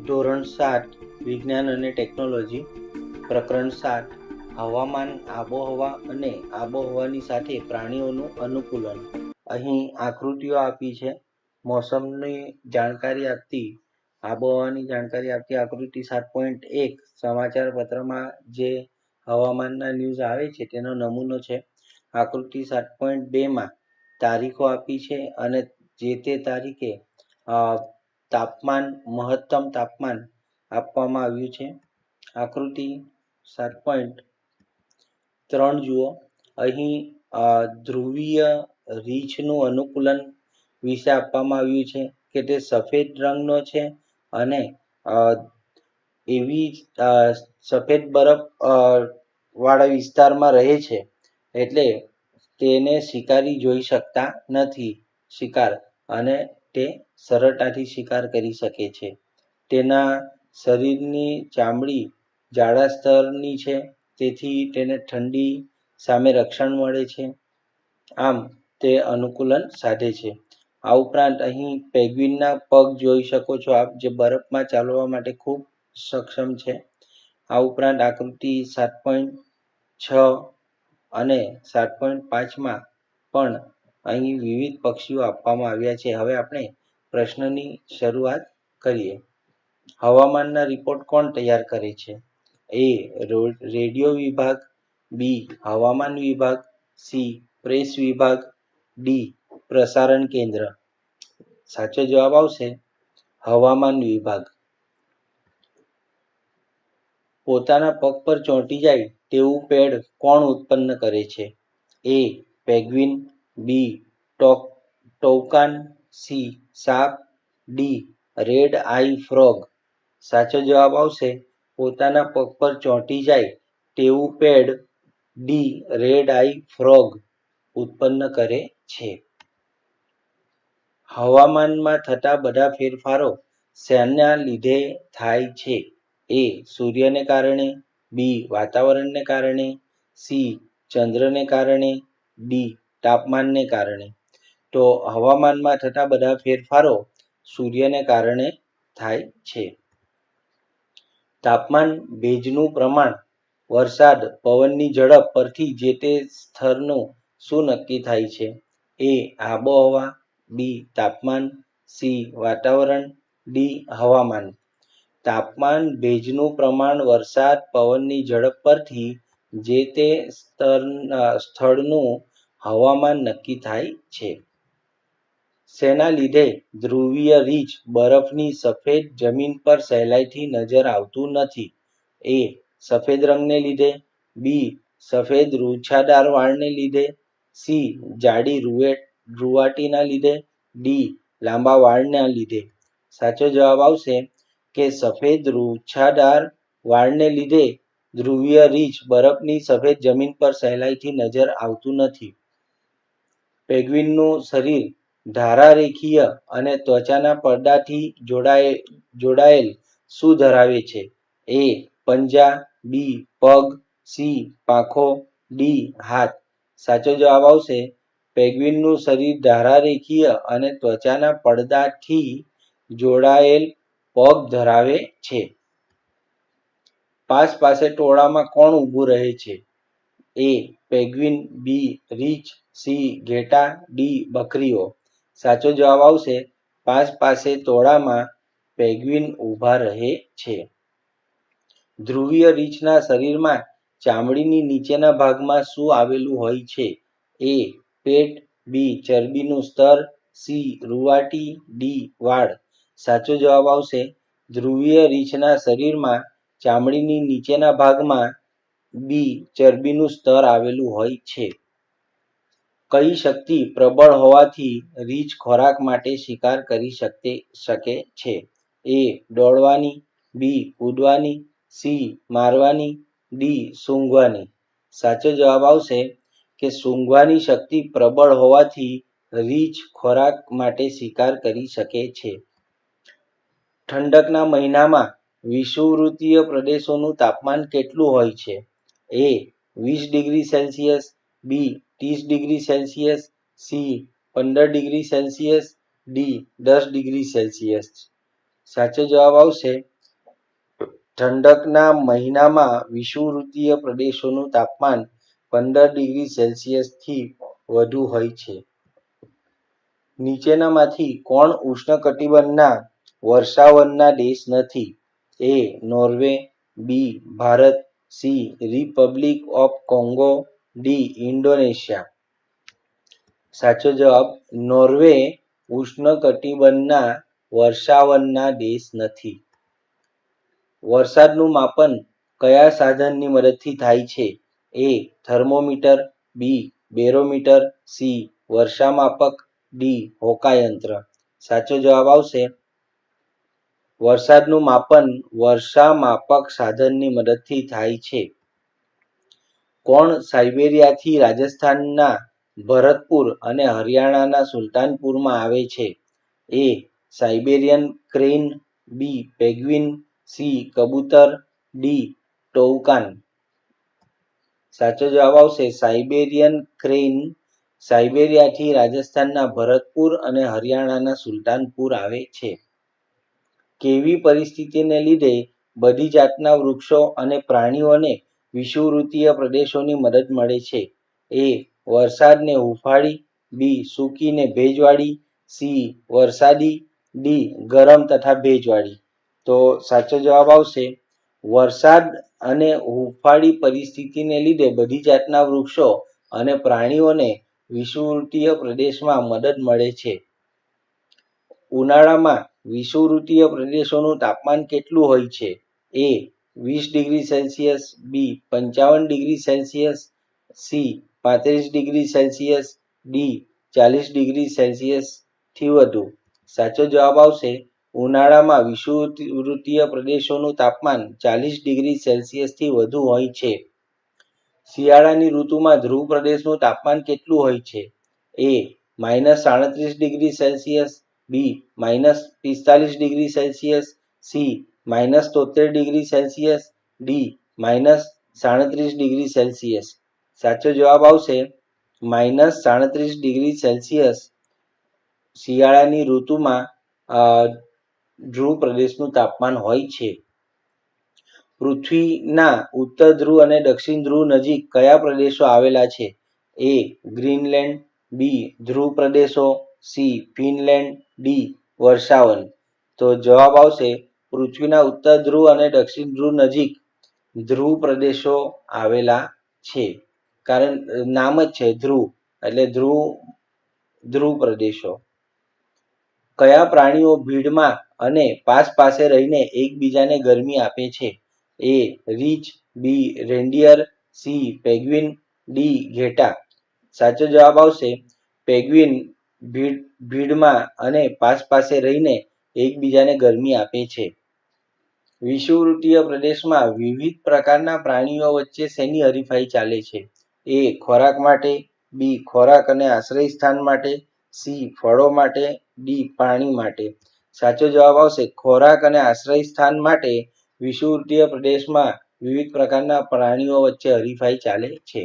ધોરણ 7 વિજ્ઞાન અને ટેકનોલોજી પ્રકરણ 7 હવામાન આબોહવા અને આબોહવાની સાથે પ્રાણીઓનું અનુકૂલન. અહીં આકૃતિઓ આપી છે. મોસમની જાણકારી આપતી આબોહવાની જાણકારી આપતી આકૃતિ 7.1 સમાચાર પત્રમાં જે હવામાનના ન્યૂઝ આવે છે તેનો નમૂનો છે. આકૃતિ 7.2 માં તારીખો આપી છે અને જે તે તારીખે તાપમાન મહત્તમ તાપમાન આપવામાં આવ્યું છે. આકૃતિ 7.3 જુઓ. અહીં ધ્રુવીય રીંછનું અનુકૂલન વિશે આપવામાં આવ્યું છે કે તે સફેદ રંગનો છે અને એવી સફેદ બરફ વાળા વિસ્તારમાં રહે છે એટલે તેને શિકારી જોઈ શકતા નથી શિકાર અને તે સરળતાથી શિકાર કરી શકે છે. તેના શરીરની ચામડી જાડા સ્તરની છે તેથી તેને ઠંડી સામે રક્ષણ મળે છે. આમ તે અનુકૂલન સાધે છે. આ ઉપરાંત અહીં પેંગ્વિનના પગ જોઈ શકો છો આપ, જે બરફમાં ચાલવા માટે ખૂબ સક્ષમ છે. આ ઉપરાંત આકૃતિ 7.6 અને 7.5 પણ અહીં વિવિધ પક્ષીઓ આપવામાં આવ્યા છે. હવે આપણે પ્રશ્નની શરૂઆત કરીએ. હવામાનના રિપોર્ટ કોણ તૈયાર કરે છે? એ. રેડિયો વિભાગ, બી. હવામાન વિભાગ, સી. પ્રેસ વિભાગ, ડી. પ્રસારણ કેન્દ્ર. સાચો જવાબ આવશે હવામાન વિભાગ. પોતાના પગ પર ચોંટી જાય તેવું પેડ કોણ ઉત્પન્ન કરે છે? એ. પેંગ્વિન, બી. ટૌકાન, સી. સાપ, ડી. રેડ આઈ ફ્રોગ. સાચો જવાબ આવશે પોતાના પગ પર ચોંટી જાય તેવું પેડ ડી. રેડ આઈ ફ્રોગ ઉત્પન્ન કરે છે. હવામાનમાં થતા બધા ફેરફારો શેના લીધે થાય છે? એ. સૂર્યને કારણે, બી. વાતાવરણને કારણે, સી. ચંદ્રને કારણે, ડી. તાપમાનને કારણે. તો હવામાનમાં થતા બધા ફેરફારો સૂર્યને કારણે થાય છે. તાપમાન, ભેજનું પ્રમાણ, વરસાદ, પવનની ઝડપ પરથી જે તે સ્થળનું શું નક્કી થાય છે? એ. આબોહવા, બી. તાપમાન, સી. વાતાવરણ, ડી. હવામાન. તાપમાન, ભેજનું પ્રમાણ, વરસાદ, પવનની ઝડપ પરથી જે તે સ્થળનું હવામાન નક્કી થાય છે. શેના લીધે ધ્રુવીય રીંછ બરફની સફેદ જમીન પર સહેલાઈથી નજર આવતું નથી? એ. સફેદ રંગને લીધે, બી. સફેદ રૂંછાદાર વાળને લીધે, સી. જાડી રૂંવાટીના લીધે, ડી. લાંબા વાળના લીધે. સાચો જવાબ આવશે કે સફેદ રૂંછાદાર વાળને લીધે ધ્રુવીય રીંછ બરફની સફેદ જમીન પર સહેલાઈથી નજર આવતું નથી. પેંગ્વિનનું શરીર ધારારેખીય અને ત્વચાના પડદાથી જોડાયેલ શું ધરાવે છે? એ. પંજા, બી. પગ, સી. પાંખો, ડી. હાથ. સાચો જવાબ આવશે પેંગ્વિનનું શરીર ધારારેખીય અને ત્વચાના પડદાથી જોડાયેલ પગ ધરાવે છે. પાસે ટોળામાં કોણ ઊભું રહે છે? એ. પેંગ્વિન, બી. રીંછ, સી. ઘેટાં, ડી. બકરીઓ. સાચો જવાબ આવશે પાસે ટોળામાં પેંગ્વિન ઊભા રહે છે. ધ્રુવીય રીંછના શરીરમાં ચામડીની નીચેના ભાગમાં શું આવેલું હોય છે? એ. પેટ, બી. ચરબીનું સ્તર, સી. રૂંવાટી, ડી. વાળ. સાચો જવાબ આવશે ધ્રુવીય રીંછના શરીરમાં ચામડીની નીચેના ભાગમાં બી. ચરબીનું સ્તર આવેલું હોય છે. કઈ શક્તિ પ્રબળ હોવાથી રીંછ ખોરાક માટે શિકાર કરી શકે છે? એ. દોડવાની, બી. કૂદવાની, સી. મારવાની, ડી. સૂંઘવાની. સાચો જવાબ આવશે કે સૂંઘવાની શક્તિ પ્રબળ હોવાથી રીંછ ખોરાક માટે શિકાર કરી શકે છે. ઠંડકના મહિનામાં વિષુવવૃત્તીય પ્રદેશોનું તાપમાન કેટલું હોય છે? A. 20 degree Celsius, B. 30 degree Celsius, C. 15 degree Celsius, D. 10 degree Celsius. સાચો જવાબ આવશે ઠંડકના મહિનામાં વિષુવવૃત્તીય પ્રદેશોનું તાપમાન 15 ડિગ્રી સેલ્સિયસથી વધુ હોય છે. નીચેનામાંથી કોણ ઉષ્ણકટિબંધના વર્ષાવનના દેશ નથી? A. Norway, B. Bharat, C. Republic of Congo, D. Indonesia. સાચો જવાબ નોર્વે ઉષ્ણકટિબંધના વર્ષાવનના દેશ નથી. વરસાદનું માપન કયા સાધનની મદદથી થાય છે? A. Thermometer, B. Barometer, C. વર્ષામાપક, ડી. હોકાયંત્ર. સાચો જવાબ આવશે વરસાદનું માપન વર્ષામાપક સાધનની મદદથી થાય છે. કોણ સાઇબેરિયાથી રાજસ્થાનના ભરતપુર અને હરિયાણાના સુલતાનપુરમાં આવે છે? A. Siberian crane, B. Penguin, C. કબૂતર, ડી. ટૌકાન. સાચો જવાબ આવશે સાઇબેરિયન ક્રેન સાઇબેરિયાથી રાજસ્થાનના ભરતપુર અને હરિયાણાના સુલતાનપુર આવે છે. કેવી પરિસ્થિતિને લીધે બધી જાતના વૃક્ષો અને પ્રાણીઓને વિષુવવૃત્તીય પ્રદેશોની મદદ મળે છે? એ. વરસાદને હૂંફાળી, બી. સૂકીને ભેજવાળી, સી. વરસાદી, ડી. ગરમ તથા ભેજવાળી. તો સાચો જવાબ આવશે વરસાદ અને હૂંફાળી પરિસ્થિતિને લીધે બધી જાતના વૃક્ષો અને પ્રાણીઓને વિષુવવૃત્તીય પ્રદેશમાં મદદ મળે છે. ઉનાળામાં વિષુવવૃત્તીય પ્રદેશોનું તાપમાન કેટલું હોય છે? A. 20 degree Celsius, B. 55 degree Celsius, C. 35 degree Celsius, D. 40 degree સેલ્સિયસથી વધુ. સાચો જવાબ આવશે ઉનાળામાં વિષુવવૃત્તીય પ્રદેશોનું તાપમાન 40 ડિગ્રી સેલ્સિયસથી વધુ હોય છે. શિયાળાની ઋતુમાં ધ્રુવ પ્રદેશનું તાપમાન કેટલું હોય છે? એ. -37 ડિગ્રી સેલ્સિયસ, બી. -45 degree Celsius, C. -73 degree Celsius, D. -37 degree Celsius. સાચો જવાબ આવશે -37 ડિગ્રી સેલ્સિયસ શિયાળાની ઋતુમાં ધ્રુવ પ્રદેશનું તાપમાન હોય છે. પૃથ્વીના ઉત્તર ધ્રુવ અને દક્ષિણ ધ્રુવ નજીક કયા પ્રદેશો આવેલા છે? એ. ગ્રીનલેન્ડ, બી. ધ્રુવ પ્રદેશો, સી. Finland, D. વર્ષાવન. તો જવાબ આવશે પૃથ્વીના ઉત્તર ધ્રુવ અને દક્ષિણ ધ્રુવ નજીક ધ્રુવ પ્રદેશો આવેલા છે. કારણ નામ જ છે ધ્રુવ એટલે ધ્રુવ પ્રદેશો. કયા પ્રાણીઓ ભીડમાં અને પાસે રહીને એકબીજાને ગરમી આપે છે? એ. રીંછ, B. Reindeer, C. Penguin, D. ઘેટા. સાચો જવાબ આવશે પેંગ્વિન ભીડમાં અને પાસે રહીને એકબીજાને ગરમી આપે છે. વિષુવવૃત્તીય પ્રદેશમાં વિવિધ પ્રકારના પ્રાણીઓ વચ્ચે શેની હરીફાઈ ચાલે છે? એ. ખોરાક માટે, બી. ખોરાક અને આશ્રયસ્થાન માટે, સી. ફળો માટે, ડી. પાણી માટે. સાચો જવાબ આવશે ખોરાક અને આશ્રયસ્થાન માટે વિષુવવૃત્તીય પ્રદેશમાં વિવિધ પ્રકારના પ્રાણીઓ વચ્ચે હરીફાઈ ચાલે છે.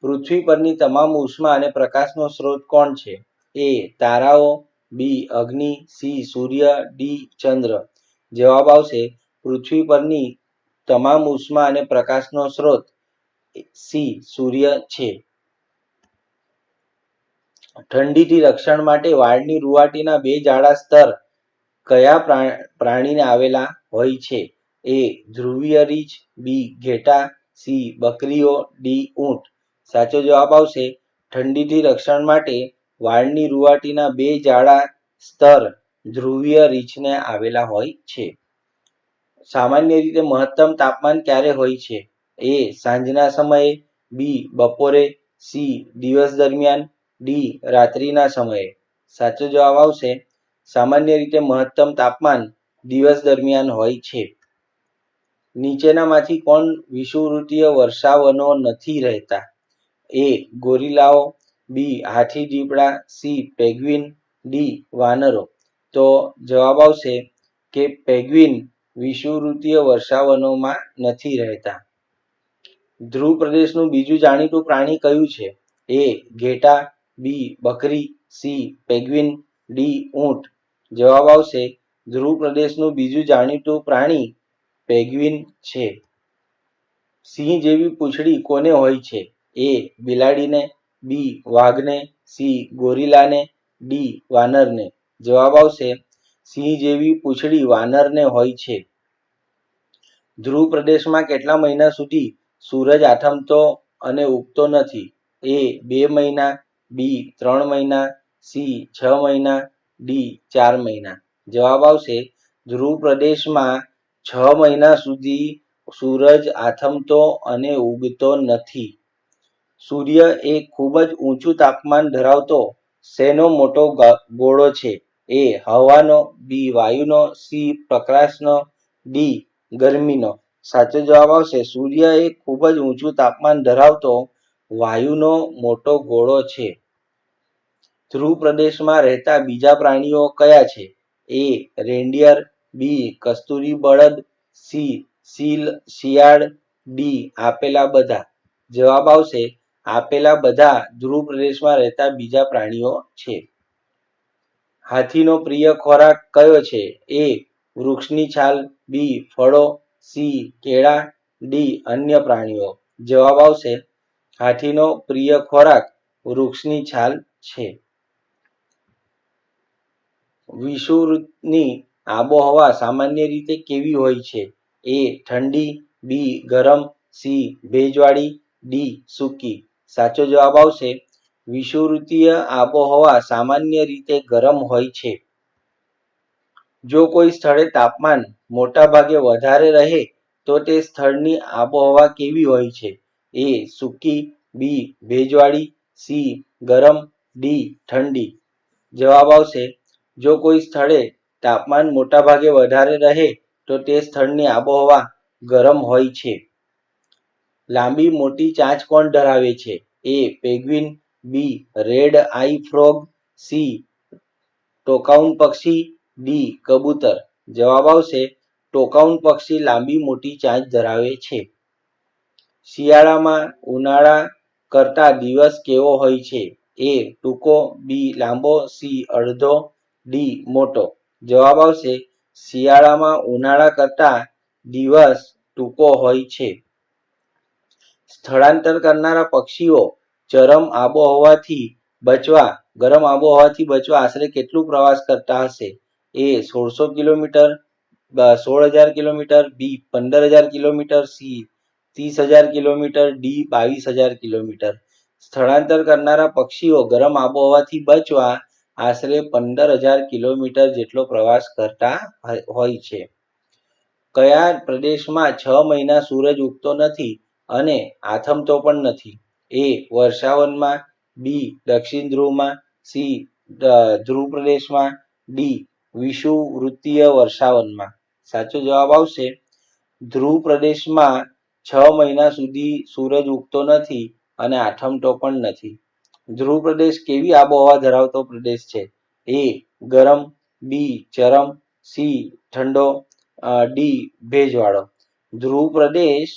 પૃથ્વી પરની તમામ ઉષ્મા અને પ્રકાશનો સ્ત્રોત કોણ છે? એ. તારાઓ, બી. અગ્નિ, સી. સૂર્ય, ડી. ચંદ્ર. જવાબ આવશે પૃથ્વી પરની તમામ ઉષ્મા અને પ્રકાશનો સ્ત્રોત સી. સૂર્ય છે. ઠંડીથી રક્ષણ માટે વાળની રૂંવાટીના બે જાડા સ્તર કયા પ્રાણીને આવેલા હોય છે? એ. ધ્રુવીય રીંછ, બી. ઘેટા, સી. બકરીઓ, ડી. ઊંટ. સાચો જવાબ આવશે ઠંડીથી રક્ષણ માટે વાળની રૂંવાટીના બે જાડા સ્તર ધ્રુવીય રીંછને આવેલા હોય છે. સામાન્ય રીતે મહત્તમ તાપમાન ક્યારે હોય છે? એ. સાંજના સમયે, બી. બપોરે, સી. દિવસ દરમિયાન, ડી. રાત્રિના સમયે. સાચો જવાબ આવશે સામાન્ય રીતે મહત્તમ તાપમાન દિવસ દરમિયાન હોય છે. નીચેનામાંથી કોણ વિષુવવૃત્તીય વર્ષાવનો નથી રહેતા? એ. ગોરિલાઓ, બી. હાથી દીપડા, સી. Penguin, D. વાનરો. તો જવાબ આવશે કે પેંગ્વિન વિષુવવૃત્તીય વર્ષાવનોમાં નથી રહેતા. ધ્રુવ પ્રદેશનું બીજું જાણીતું પ્રાણી કયું છે? એ. ઘેટા, બી. બકરી, સી. Penguin, D. ઊંટ. જવાબ આવશે ધ્રુવ પ્રદેશનું બીજું જાણીતું પ્રાણી પેંગ્વિન છે. સિંહ જેવી પૂંછડી કોને હોય છે? એ બિલાડીને, બી વાઘને, સી ગોરીલાને, ડી વાનરને. જવાબ આવશે સિંહ જેવી પૂંછડી વાનરને હોય છે. ધ્રુવ પ્રદેશમાં કેટલા મહિના સુધી સૂરજ આથમતો અને ઉગતો નથી? એ 2 મહિના, બી 3 મહિના, સી 6 મહિના, ડી 4 મહિના. જવાબ આવશે ધ્રુવ પ્રદેશમાં 6 મહિના સુધી સૂરજ આથમતો અને ઉગતો નથી. સૂર્ય એ ખૂબ જ ઊંચું તાપમાન ધરાવતો શેનો મોટો ગોળો છે? એ હવાનો, બી વાયુનો, સી પ્રકાશનો, ડી ગરમીનો. સાચો જવાબ આવશે સૂર્ય એ ખૂબ જ ઊંચું તાપમાન ધરાવતો વાયુનો મોટો ગોળો છે. ધ્રુવ પ્રદેશમાં રહેતા બીજા પ્રાણીઓ કયા છે? એ રેન્ડિયર, બી કસ્તુરી બળદ, સી શિયાળ, ડી આપેલા બધા. જવાબ આવશે આપેલા બધા ધ્રુવ પ્રદેશમાં રહેતા બીજા પ્રાણીઓ છે. હાથીનો પ્રિય ખોરાક કયો છે? એ વૃક્ષની છાલ, બી ફળો, સી કેળા, ડી અન્ય પ્રાણીઓ. જવાબ આવશે હાથીનો પ્રિય ખોરાક વૃક્ષની છાલ છે. વિષુવવૃત્તની આબોહવા સામાન્ય રીતે કેવી હોય છે? એ ઠંડી, બી ગરમ, સી ભેજવાળી, ડી સૂકી. સાચો જવાબ આવશે વિષુવવૃત્તીય આબોહવા સામાન્ય રીતે ગરમ હોય છે. જો કોઈ સ્થળે તાપમાન મોટા ભાગે વધારે રહે તો તે સ્થળની આબોહવા કેવી હોય છે? એ સૂકી, બી ભેજવાળી, સી ગરમ, ડી ઠંડી. જવાબ આવશે જો કોઈ સ્થળે તાપમાન મોટા ભાગે વધારે રહે તો તે સ્થળની આબોહવા ગરમ હોય છે. લાંબી મોટી ચાંચ કોણ ધરાવે છે? એ પેંગ્વિન, બી રેડ આઈ ફ્રોગ, સી ટોકાઉન પક્ષી, ડી કબૂતર. જવાબ આવશે ટોકાઉન પક્ષી લાંબી મોટી ચાંચ ધરાવે છે. શિયાળામાં ઉનાળા કરતા દિવસ કેવો હોય છે? એ ટૂંકો, બી લાંબો, સી અડધો, ડી મોટો. જવાબ આવશે શિયાળામાં ઉનાળા કરતા દિવસ ટૂંકો હોય છે. સ્થળાંતર કરનારા પક્ષીઓ ગરમ આબોહવાથી બચવા આશરે કેટલું પ્રવાસ કરતા હશે? એ 1600 કિલોમીટર, 16,000 કિલોમીટર, બી 15,000 kilometre, C 30,000 kilometre, D 22,000 kilometre. સ્થળાંતર કરનારા પક્ષીઓ ગરમ આબોહવાથી બચવા આશરે 15,000 કિલોમીટર જેટલો પ્રવાસ કરતા હોય છે. કયા પ્રદેશમાં 6 મહિના સૂરજ ઉગતો નથી અને આથમતો પણ નથી? એ વર્ષાવનમાં, બી દક્ષિણ ધ્રુવમાં, સી ધ્રુવ પ્રદેશમાં, ડી વિષુવવૃત્તીય વર્ષાવનમાં. સાચો જવાબ આવશે ધ્રુવ પ્રદેશમાં 6 મહિના સુધી સૂરજ ઉગતો નથી અને આથમતો પણ નથી. ધ્રુવ પ્રદેશ કેવી આબોહવા ધરાવતો પ્રદેશ છે? એ ગરમ, બી ચરમ, સી ઠંડો, ડી ભેજવાળો. ધ્રુવ પ્રદેશ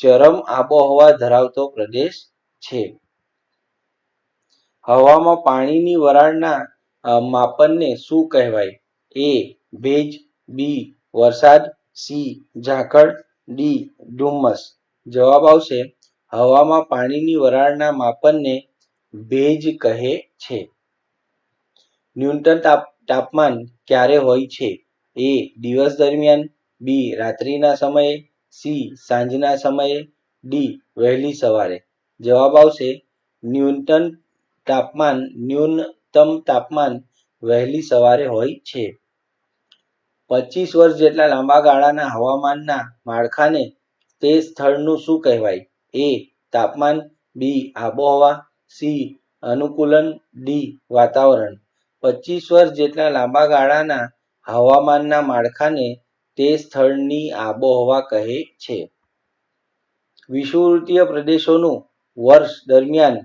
ચરમ આબોહવા ધરાવતો પ્રદેશ છે. હવામાં પાણીની વરાળના માપનને શું કહેવાય? એ ભેજ, બી વરસાદ, સી ઝાકળ, ડી ધુમ્મસ. જવાબ આવશે હવામાં પાણીની વરાળના માપનને ભેજ કહે છે. ન્યૂનતમ તાપમાન ક્યારે હોય છે? એ દિવસ દરમિયાન, બી રાત્રિના સમયે, સી સાંજના સમયે, ડી વહેલી સવારે. જવાબ આવશે ન્યૂનતમ તાપમાન વહેલી સવારે હોય છે. 25 વર્ષ જેટલા લાંબા ગાળાના હવામાનના માળખાને તે સ્થળનું શું કહેવાય? એ તાપમાન, બી આબોહવા, સી અનુકૂલન, ડી વાતાવરણ. 25 વર્ષ જેટલા લાંબા ગાળાના હવામાનના માળખાને તે સ્થળની આબોહવા કહે છે. વિષુવવૃત્તીય પ્રદેશોનું વર્ષ દરમિયાન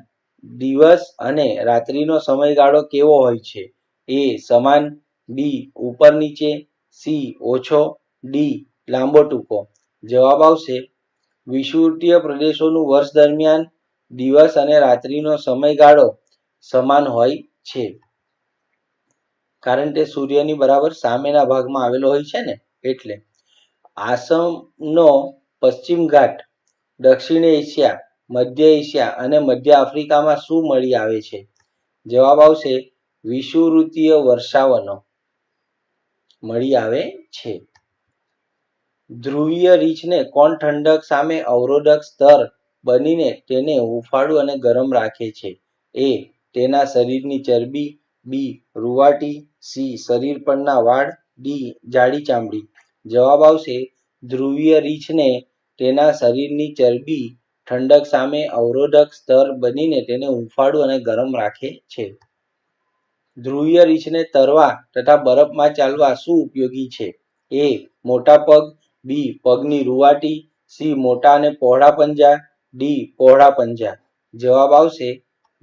દિવસ અને રાત્રિનો સમયગાળો કેવો હોય છે? એ સમાન, બી ઉપર નીચે, સી ઓછો, ડી લાંબો ટૂંકો. જવાબ આવશે વિષુવવૃત્તીય પ્રદેશોનું વર્ષ દરમિયાન દિવસ અને રાત્રિનો સમયગાળો સમાન હોય છે. કારણ કે સૂર્યની બરાબર સામેના ભાગમાં આવેલો હોય છે ને એટલે. આસામનો પશ્ચિમ ઘાટ દક્ષિણ એશિયા, મધ્ય એશિયા અને મધ્ય આફ્રિકામાં શું મળી આવે છે? જવાબ આવશે વિષુવવૃત્તીય વર્ષાવનો મળી આવે છે. ધ્રુવીય રીંછને કોણ ઠંડક સામે અવરોધક સ્તર બનીને તેને હૂંફાળું અને ગરમ રાખે છે? એ. તેના શરીરની ચરબી, બી. રૂંવાટી, સી. શરીર પરના વાળ, ડી. જાડી ચામડી. જવાબ આવશે ધ્રુવીય રીંછને તેના શરીરની ચરબી ઠંડક સામે અવરોધક સ્તર બનીને તેને હૂંફાળું અને ગરમ રાખે છે. ધ્રુવીય રીંછને તરવા તથા બરફમાં ચાલવા શું ઉપયોગી છે? એ. મોટા પગ, બી. પગની રૂંવાટી, સી. મોટા અને પહોળા પંજા, ડી. પહોળા પંજા. જવાબ આવશે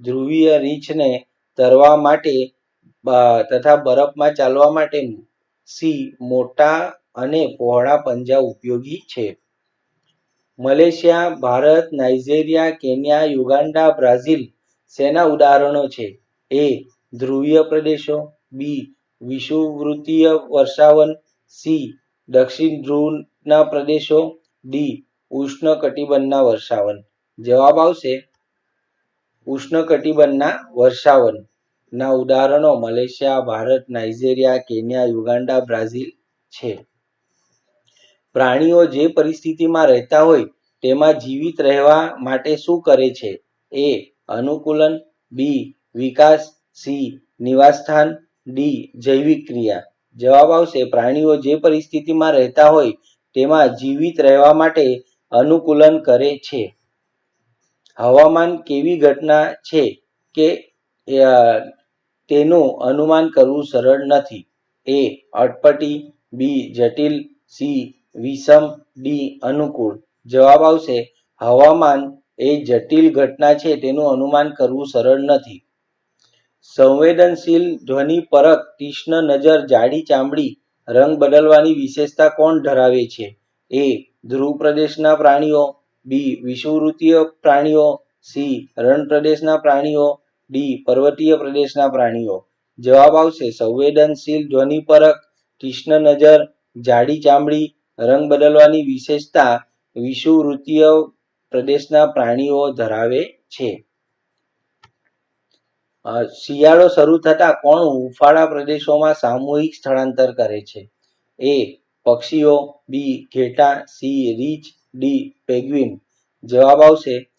ધ્રુવીય રીંછને તરવા માટે તથા બરફમાં ચાલવા માટે સી. મોટા અને પહોળા પંજા ઉપયોગી છે. Malaysia, Bharat, Nigeria, Kenya, Uganda, Brazil શેના ઉદાહરણો છે? એ. ધ્રુવીય પ્રદેશો, બી. વિષુવવૃત્તીય વર્ષાવન, સી. દક્ષિણ ધ્રુવના પ્રદેશો, ડી. ઉષ્ણકટિબંધના વર્ષાવન. જવાબ આવશે ઉષ્ણકટિબંધના વર્ષાવન ના ઉદાહરણો Malaysia, Bharat, Nigeria, Kenya, Uganda, Brazil છે. પ્રાણીઓ જે પરિસ્થિતિમાં રહેતા હોય તેમાં જીવિત રહેવા માટે શું કરે છે? એ. અનુકૂલન, બી. વિકાસ, સી. નિવાસસ્થાન, ડી. જૈવિક ક્રિયા. જવાબ આવશે પ્રાણીઓ જે પરિસ્થિતિમાં રહેતા હોય તેમાં જીવિત રહેવા માટે અનુકૂલન કરે છે. હવામાન કેવી ઘટના છે કે તેનું અનુમાન કરવું સરળ નથી? એ. અટપટી, બી. જટિલ, સી. વિષમ, ડી. અનુકૂળ. જવાબ આવશે હવામાન એ જટિલ ઘટના છે તેનું અનુમાન કરવું સરળ નથી. સંવેદનશીલ, ધ્વનિ પરક, તીક્ષ્ણ નજર, જાડી ચામડી, રંગ બદલવાની વિશેષતા કોણ ધરાવે છે? એ. ધ્રુવ પ્રદેશના પ્રાણીઓ, બી. વિષુવવૃત્તીય પ્રાણીઓ, સી. રણ પ્રદેશના પ્રાણીઓ, ડી. પર્વતીય પ્રદેશના પ્રાણીઓ. જવાબ આવશે સંવેદનશીલ, ધ્વનિ પરક, તીક્ષ્ણ નજર, જાડી ચામડી, રંગ બદલવાની વિશેષતા વિષુવવૃત્તીય પ્રદેશના પ્રાણીઓ ધરાવે છે. શિયાળો શરૂ થતાં કોણ હૂંફાળા પ્રદેશોમાં સામૂહિક સ્થળાંતર કરે છે? એ. પક્ષીઓ, બી. ઘેટાં, સી. રીંછ, ડી. પેંગ્વિન. જવાબ આવશે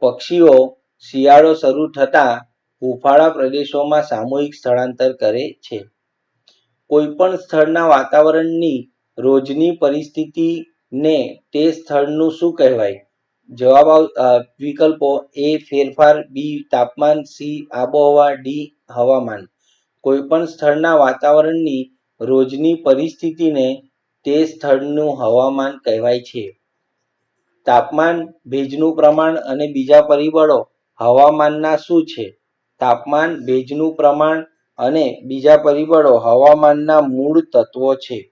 પક્ષીઓ શિયાળો શરૂ થતાં હૂંફાળા પ્રદેશોમાં સામૂહિક સ્થળાંતર કરે છે. કોઈપણ સ્થળના વાતાવરણની રોજની પરિસ્થિતિને તે સ્થળનું શું કહેવાય? જવાબ વિકલ્પો એ. ફેરફાર, બી. તાપમાન, સી. આબોહવા, ડી. હવામાન. કોઈપણ સ્થળના વાતાવરણની રોજની પરિસ્થિતિને તે સ્થળનું હવામાન કહેવાય છે. તાપમાન, ભેજનું પ્રમાણ અને બીજા પરિબળો હવામાનના શું છે? તાપમાન, ભેજનું પ્રમાણ અને બીજા પરિબળો હવામાનના મૂળ તત્વો છે.